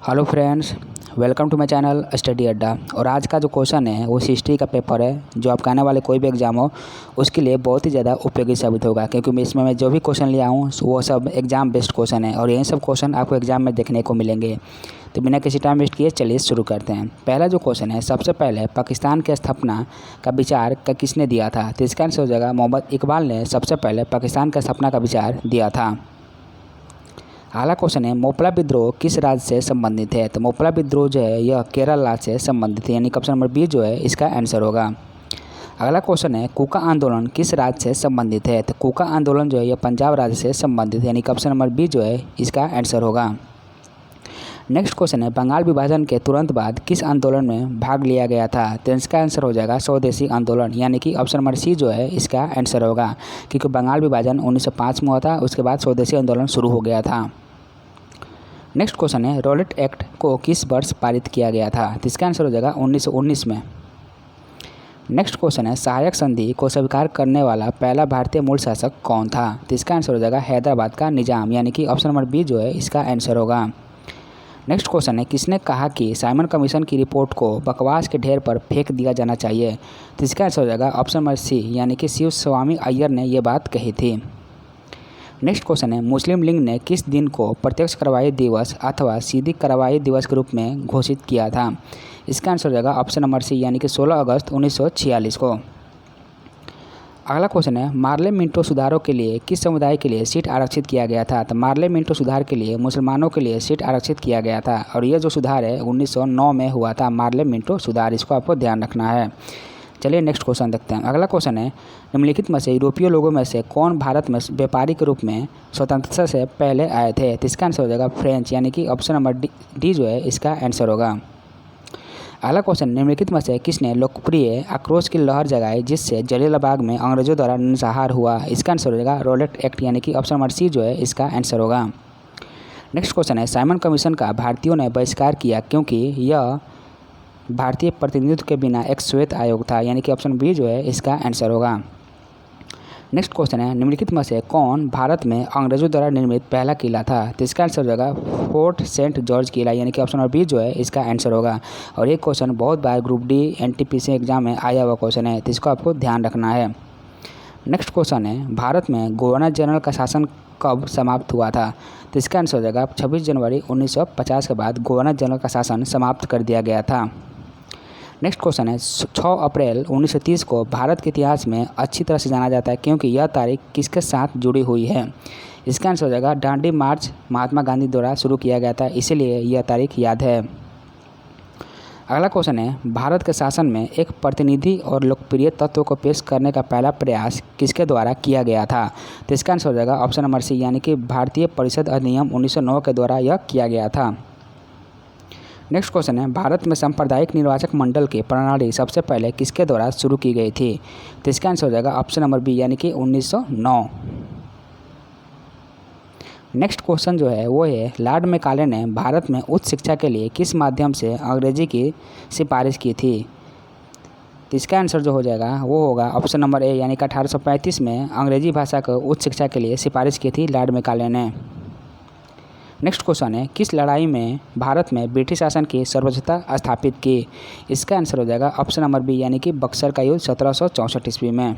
Hello friends, welcome to my channel study Adda. और आज का जो क्वेश्चन है वो हिस्ट्री का पेपर है, जो आपका आने वाले कोई भी एग्जाम हो उसके लिए बहुत ही ज़्यादा उपयोगी साबित होगा, क्योंकि मैं जो भी क्वेश्चन लिया हूँ वो सब एग्जाम बेस्ड क्वेश्चन है और यही सब क्वेश्चन आपको एग्जाम में देखने को मिलेंगे। तो बिना किसी टाइम वेस्ट किए चलिए शुरू करते हैं। पहला जो क्वेश्चन है, सबसे पहले पाकिस्तान की स्थापना का विचार किसने दिया था? तो इसका आंसर हो जाएगा मोहम्मद इकबाल ने सबसे पहले पाकिस्तान की स्थापना का विचार दिया था। अगला क्वेश्चन है, मोपला विद्रोह किस राज्य से संबंधित है? तो मोपला विद्रोह जो है यह केरल राज्य से संबंधित है, यानी ऑप्शन नंबर बी जो है इसका आंसर होगा। अगला क्वेश्चन है, कुका आंदोलन किस राज्य से संबंधित है? तो कुका आंदोलन जो है यह पंजाब राज्य से संबंधित है, यानी ऑप्शन नंबर बी जो है इसका आंसर होगा। नेक्स्ट क्वेश्चन है, बंगाल विभाजन के तुरंत बाद किस आंदोलन में भाग लिया गया था? तो इसका आंसर हो जाएगा स्वदेशी आंदोलन, यानी कि ऑप्शन नंबर सी जो है इसका आंसर होगा, क्योंकि बंगाल विभाजन 1905 में हुआ था, उसके बाद स्वदेशी आंदोलन शुरू हो गया था। नेक्स्ट क्वेश्चन है, रॉलेट एक्ट को किस वर्ष पारित किया गया था? तो इसका आंसर हो जाएगा 1919 में। नेक्स्ट क्वेश्चन है, सहायक संधि को स्वीकार करने वाला पहला भारतीय मूल शासक कौन था? तो इसका आंसर हो जाएगा हैदराबाद का निजाम, यानी कि ऑप्शन नंबर बी जो है इसका आंसर होगा। नेक्स्ट क्वेश्चन है, किसने कहा कि साइमन कमीशन की रिपोर्ट को बकवास के ढेर पर फेंक दिया जाना चाहिए? तो इसका आंसर हो जाएगा ऑप्शन नंबर सी, यानी कि शिव स्वामी अय्यर ने यह बात कही थी। नेक्स्ट क्वेश्चन है, मुस्लिम लीग ने किस दिन को प्रत्यक्ष कार्रवाई दिवस अथवा सीधी कार्रवाई दिवस के रूप में घोषित किया था? इसका आंसर हो जाएगा ऑप्शन नंबर सी, यानी कि 16 अगस्त 1946 को। अगला क्वेश्चन है, मार्ले मिंटो सुधारों के लिए किस समुदाय के लिए सीट आरक्षित किया गया था? तो मार्ले मिंटो सुधार के लिए मुसलमानों के लिए सीट आरक्षित किया गया था, और ये जो सुधार है 1909 में हुआ था, मार्ले मिंटो सुधार, इसको आपको ध्यान रखना है। चलिए नेक्स्ट क्वेश्चन देखते हैं। अगला क्वेश्चन है, निम्नलिखित में से यूरोपीय लोगों में से कौन भारत में व्यापारी के रूप में स्वतंत्रता से पहले आए थे? तो इसका आंसर हो जाएगा फ्रेंच, यानी कि ऑप्शन नंबर डी जो है इसका आंसर होगा। अगला क्वेश्चन, निम्नलिखित में से किसने लोकप्रिय आक्रोश की लहर जगाई जिससे जलियांवाला में अंग्रेजों द्वारा नरसंहार हुआ? इसका आंसर हो जाएगा रॉलेट एक्ट, यानी कि ऑप्शन नंबर सी जो है इसका आंसर होगा। नेक्स्ट क्वेश्चन है, साइमन कमीशन का भारतीयों ने बहिष्कार किया क्योंकि यह भारतीय प्रतिनिधित्व के बिना एक श्वेत आयोग था, यानी कि ऑप्शन बी जो है इसका आंसर होगा। नेक्स्ट क्वेश्चन है, निम्नलिखित में से कौन भारत में अंग्रेजों द्वारा निर्मित पहला किला था? तो इसका आंसर हो जाएगा फोर्ट सेंट जॉर्ज किला, यानी कि ऑप्शन नंबर बी जो है इसका आंसर होगा। और ये क्वेश्चन बहुत बार ग्रुप डी एनटीपीसी एग्जाम में आया हुआ क्वेश्चन है, तो इसको आपको ध्यान रखना है। नेक्स्ट क्वेश्चन है, भारत में गवर्नर जनरल का शासन कब समाप्त हुआ था? तो इसका आंसर हो जाएगा 26 जनवरी 1950 के बाद गवर्नर जनरल का शासन समाप्त कर दिया गया था। नेक्स्ट क्वेश्चन है, 6 अप्रैल 1930 को भारत के इतिहास में अच्छी तरह से जाना जाता है क्योंकि यह तारीख किसके साथ जुड़ी हुई है? इसका आंसर हो जाएगा दांडी मार्च महात्मा गांधी द्वारा शुरू किया गया था, इसीलिए यह तारीख याद है। अगला क्वेश्चन है, भारत के शासन में एक प्रतिनिधि और लोकप्रिय तत्व को पेश करने का पहला प्रयास किसके द्वारा किया गया था? तो इसका आंसर हो जाएगा ऑप्शन नंबर सी, यानी कि भारतीय परिषद अधिनियम 1909 के द्वारा यह किया गया था। नेक्स्ट क्वेश्चन है, भारत में सांप्रदायिक निर्वाचक मंडल की प्रणाली सबसे पहले किसके द्वारा शुरू की गई थी? तो इसका आंसर हो जाएगा ऑप्शन नंबर बी, यानी कि 1909। नेक्स्ट क्वेश्चन जो है वो है, लॉर्ड मैकाले ने भारत में उच्च शिक्षा के लिए किस माध्यम से अंग्रेजी की सिफारिश की थी? तो इसका आंसर जो हो जाएगा वो होगा ऑप्शन नंबर ए, यानी कि 1835 में अंग्रेजी भाषा को उच्च शिक्षा के लिए सिफारिश की थी लॉर्ड मैकाले ने। नेक्स्ट क्वेश्चन है, किस लड़ाई में भारत में ब्रिटिश शासन की सर्वोच्चता स्थापित की? इसका आंसर हो जाएगा ऑप्शन नंबर बी, यानी कि बक्सर का युद्ध 1764 ईस्वी में।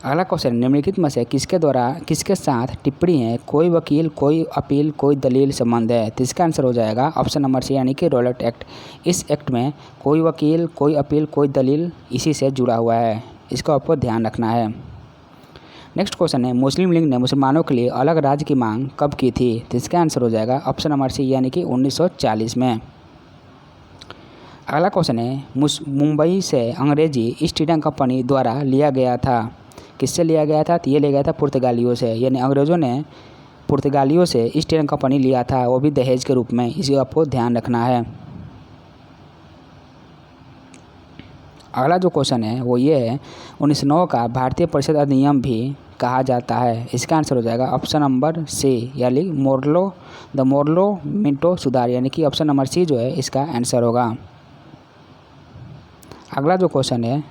अगला क्वेश्चन, निम्नलिखित में से किसके साथ टिप्पणी है कोई वकील कोई अपील कोई दलील संबंध है? तो इसका आंसर हो जाएगा ऑप्शन नंबर सी, यानी कि रॉलेट एक्ट। इस एक्ट में कोई वकील कोई अपील कोई दलील इसी से जुड़ा हुआ है, इसको आपको ध्यान रखना है। नेक्स्ट क्वेश्चन है, मुस्लिम लीग ने मुसलमानों के लिए अलग राज्य की मांग कब की थी? तो इसका आंसर हो जाएगा ऑप्शन नंबर सी, यानी कि 1940 में। अगला क्वेश्चन है, मुंबई से अंग्रेजी ईस्ट इंडिया कंपनी द्वारा लिया गया था, किससे लिया गया था? तो ये लिया गया था पुर्तगालियों से, यानी अंग्रेज़ों ने पुर्तगालियों से ईस्ट इंडिया कंपनी लिया था, वो भी दहेज के रूप में, इसे आपको ध्यान रखना है। अगला जो क्वेश्चन है वो ये है, 1909 का भारतीय परिषद अधिनियम भी कहा जाता है, इसका आंसर हो जाएगा ऑप्शन नंबर सी, यानी मोर्लो मिंटो सुधार, यानी कि ऑप्शन नंबर सी जो है इसका आंसर होगा। अगला जो क्वेश्चन है,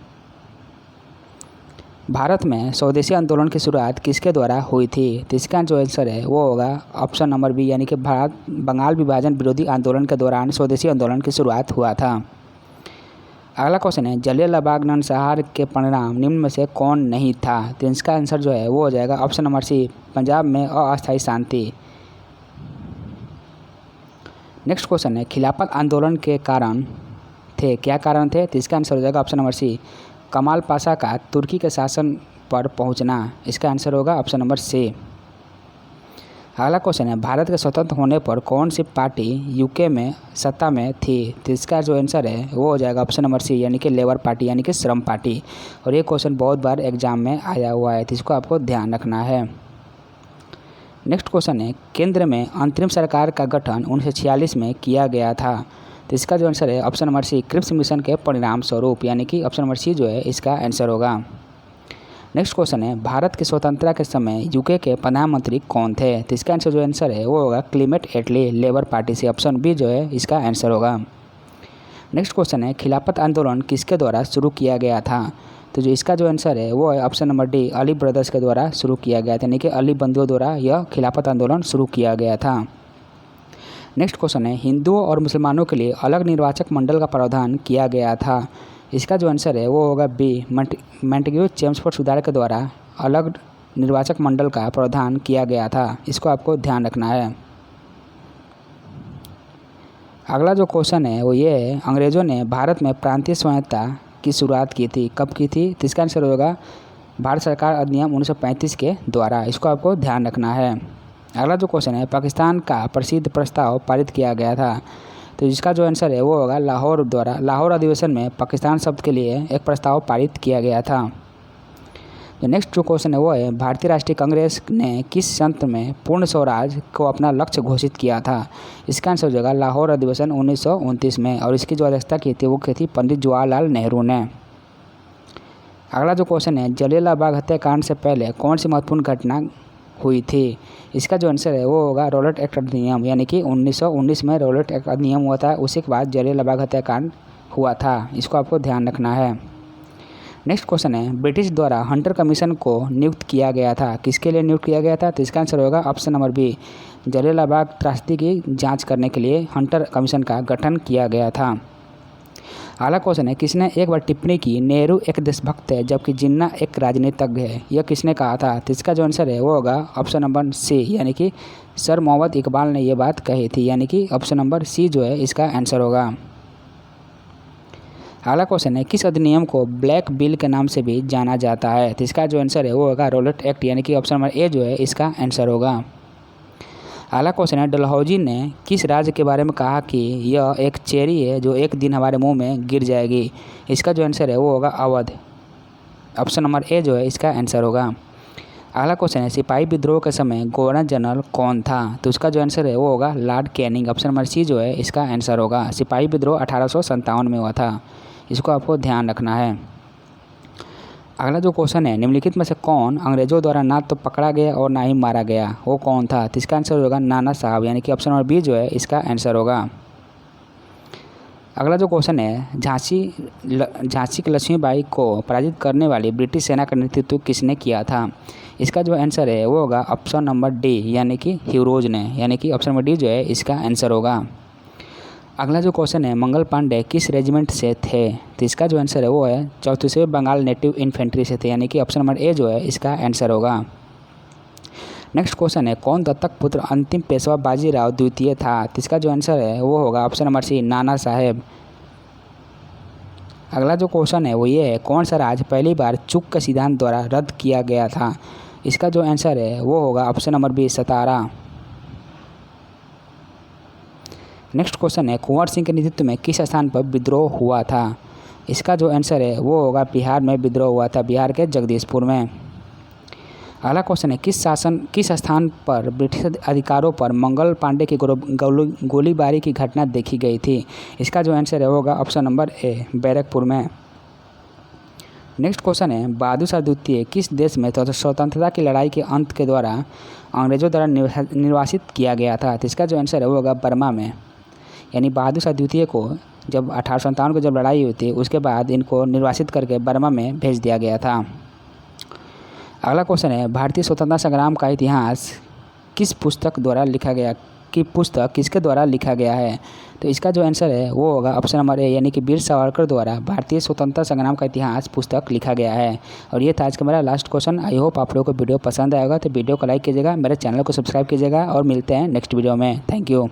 भारत में स्वदेशी आंदोलन की शुरुआत किसके द्वारा हुई थी? तो इसका जो आंसर है वो होगा ऑप्शन नंबर बी, यानी कि भारत बंगाल विभाजन विरोधी आंदोलन के दौरान स्वदेशी आंदोलन की शुरुआत हुआ था। अगला क्वेश्चन है, जलियांवाला बाग नरसंहार के परिणाम निम्न में से कौन नहीं था? तो इसका आंसर जो है वो हो जाएगा ऑप्शन नंबर सी, पंजाब में अस्थायी शांति। नेक्स्ट क्वेश्चन है, खिलाफत आंदोलन के कारण थे, क्या कारण थे? तो इसका आंसर हो जाएगा ऑप्शन नंबर सी, कमाल पाशा का तुर्की के शासन पर पहुंचना। इसका आंसर होगा ऑप्शन नंबर सी। अगला क्वेश्चन है, भारत के स्वतंत्र होने पर कौन सी पार्टी यूके में सत्ता में थी? तो इसका जो आंसर है वो हो जाएगा ऑप्शन नंबर सी, यानी कि लेबर पार्टी, यानी कि श्रम पार्टी। और ये क्वेश्चन बहुत बार एग्जाम में आया हुआ है, तो इसको आपको ध्यान रखना है। नेक्स्ट क्वेश्चन है, केंद्र में अंतरिम सरकार का गठन 1946 में किया गया था। तो इसका जो आंसर है option number C, Cripps mission के परिणाम स्वरूप, यानी कि ऑप्शन नंबर सी जो है इसका आंसर होगा। नेक्स्ट क्वेश्चन है, भारत की स्वतंत्रता के समय यूके के प्रधानमंत्री कौन थे? तो इसका आंसर जो आंसर है वो होगा क्लेमेंट एटली, लेबर पार्टी से। ऑप्शन बी जो है इसका आंसर होगा। नेक्स्ट क्वेश्चन है, खिलाफत आंदोलन किसके द्वारा शुरू किया गया था? तो जो इसका जो आंसर है वो है option number D, Ali brothers के द्वारा शुरू किया गया था, यानी कि अली बंधुओं द्वारा यह खिलाफत आंदोलन शुरू किया गया था। नेक्स्ट क्वेश्चन है, हिंदुओं और मुसलमानों के लिए अलग निर्वाचक मंडल का प्रावधान किया गया था। इसका जो आंसर है वो होगा बी, मॉन्टेग्यू चेम्सफोर्ड सुधार के द्वारा अलग निर्वाचक मंडल का प्रावधान किया गया था। इसको आपको ध्यान रखना है। अगला जो क्वेश्चन है वो ये है, अंग्रेज़ों ने भारत में प्रांतीय स्वायत्तता की शुरुआत की थी, कब की थी? तो इसका आंसर होगा भारत सरकार अधिनियम 1935 के द्वारा। इसको आपको ध्यान रखना है। अगला जो क्वेश्चन है, पाकिस्तान का प्रसिद्ध प्रस्ताव पारित किया गया था। तो इसका जो आंसर है वो होगा लाहौर द्वारा। लाहौर अधिवेशन में पाकिस्तान शब्द के लिए एक प्रस्ताव पारित किया गया था। जो नेक्स्ट जो क्वेश्चन है वो है, भारतीय राष्ट्रीय कांग्रेस ने किस संत्र में पूर्ण स्वराज को अपना लक्ष्य घोषित किया था? इसका आंसर हो जाएगा लाहौर अधिवेशन 1929 में, और इसकी जो अध्यक्षता की थी वो की थी पंडित जवाहरलाल नेहरू ने। अगला जो क्वेश्चन है, जलियांवाला बाग हत्याकांड से पहले कौन सी महत्वपूर्ण घटना हुई थी? इसका जो आंसर है वो होगा रॉलेट एक्ट अधिनियम, यानी कि 1919 में रॉलेट एक्ट अधिनियम हुआ था। उसी के बाद जलियांवाला बाग हत्याकांड हुआ था। इसको आपको ध्यान रखना है। नेक्स्ट क्वेश्चन है, ब्रिटिश द्वारा हंटर कमीशन को नियुक्त किया गया था, किसके लिए नियुक्त किया गया था? तो इसका आंसर होगा option number B, Jallianwala Bagh त्रासदी की जांच करने के लिए हंटर कमीशन का गठन किया गया था। अगला क्वेश्चन है, किसने एक बार टिप्पणी की नेहरू एक देशभक्त है जबकि जिन्ना एक राजनीतिज्ञ है, यह किसने कहा था? तो इसका जो आंसर है वो होगा ऑप्शन नंबर सी, यानी कि सर मोहम्मद इकबाल ने यह बात कही थी, यानी कि ऑप्शन नंबर सी जो है इसका आंसर होगा। अगला क्वेश्चन है, किस अधिनियम को ब्लैक बिल के नाम से भी जाना जाता है? तो इसका जो आंसर है वो होगा रॉलेट एक्ट, यानी कि ऑप्शन नंबर ए जो है इसका आंसर होगा। अगला क्वेश्चन है, डलहौजी ने किस राज्य के बारे में कहा कि यह एक चेरी है जो एक दिन हमारे मुंह में गिर जाएगी? इसका जो आंसर है वो होगा अवध। ऑप्शन नंबर ए जो है इसका आंसर होगा। अगला क्वेश्चन है, सिपाही विद्रोह के समय गवर्नर जनरल कौन था? तो उसका जो आंसर है वो होगा Lord Canning. Option number C जो है इसका आंसर होगा। सिपाही विद्रोह 1857 में हुआ था। इसको आपको ध्यान रखना है। अगला जो क्वेश्चन है, निम्नलिखित में से कौन अंग्रेजों द्वारा ना तो पकड़ा गया और ना ही मारा गया, वो कौन था? तो इसका आंसर होगा नाना साहब, यानी कि ऑप्शन नंबर बी जो है इसका आंसर होगा। अगला जो क्वेश्चन है, झांसी की लक्ष्मीबाई को पराजित करने वाली ब्रिटिश सेना का नेतृत्व किसने किया था? इसका जो आंसर है वो होगा ऑप्शन नंबर डी, यानी कि ह्यूरोज ने, यानी कि ऑप्शन नंबर डी जो है इसका आंसर होगा। अगला जो क्वेश्चन है, मंगल पांडे किस रेजिमेंट से थे? तो इसका जो आंसर है वो है 34वें बंगाल नेटिव इन्फेंट्री से थे, यानी कि ऑप्शन नंबर ए जो है इसका आंसर होगा। नेक्स्ट क्वेश्चन है, कौन दत्तक पुत्र अंतिम पेशवा बाजीराव द्वितीय था? तो इसका जो आंसर है वो होगा ऑप्शन नंबर सी, नाना साहेब। अगला जो क्वेश्चन है वो ये है, कौन सा राज्य पहली बार चुक के सिद्धांत द्वारा रद्द किया गया था? इसका जो आंसर है वो होगा ऑप्शन नंबर बी, सतारा। नेक्स्ट क्वेश्चन है, कुंवर सिंह के नेतृत्व में किस स्थान पर विद्रोह हुआ था? इसका जो आंसर है वो होगा बिहार में विद्रोह हुआ था, बिहार के जगदीशपुर में। अगला क्वेश्चन है, किस स्थान पर ब्रिटिश अधिकारों पर मंगल पांडे की गोलीबारी की घटना देखी गई थी? इसका जो आंसर है वो होगा ऑप्शन नंबर ए, बैरकपुर में। नेक्स्ट क्वेश्चन है, बहादुर शाह द्वितीय किस देश में स्वतंत्रता की लड़ाई के अंत के द्वारा अंग्रेजों द्वारा निर्वासित किया गया था? तो इसका जो आंसर है वो होगा बर्मा में, यानी बहादुर शाह द्वितीय को जब 1857 को जब लड़ाई हुई थी उसके बाद इनको निर्वासित करके बर्मा में भेज दिया गया था। अगला क्वेश्चन है, भारतीय स्वतंत्रता संग्राम का इतिहास किस पुस्तक द्वारा लिखा गया, कि पुस्तक किसके द्वारा लिखा गया है? तो इसका जो आंसर है वो होगा ऑप्शन नंबर ए, यानी कि वीर सावरकर द्वारा भारतीय स्वतंत्रता संग्राम का इतिहास पुस्तक लिखा गया है। और ये था आज का मेरा लास्ट क्वेश्चन। आई होप आप लोगों को वीडियो पसंद आएगा, तो वीडियो को लाइक कीजिएगा, मेरे चैनल को सब्सक्राइब कीजिएगा और मिलते हैं नेक्स्ट वीडियो में। Thank you.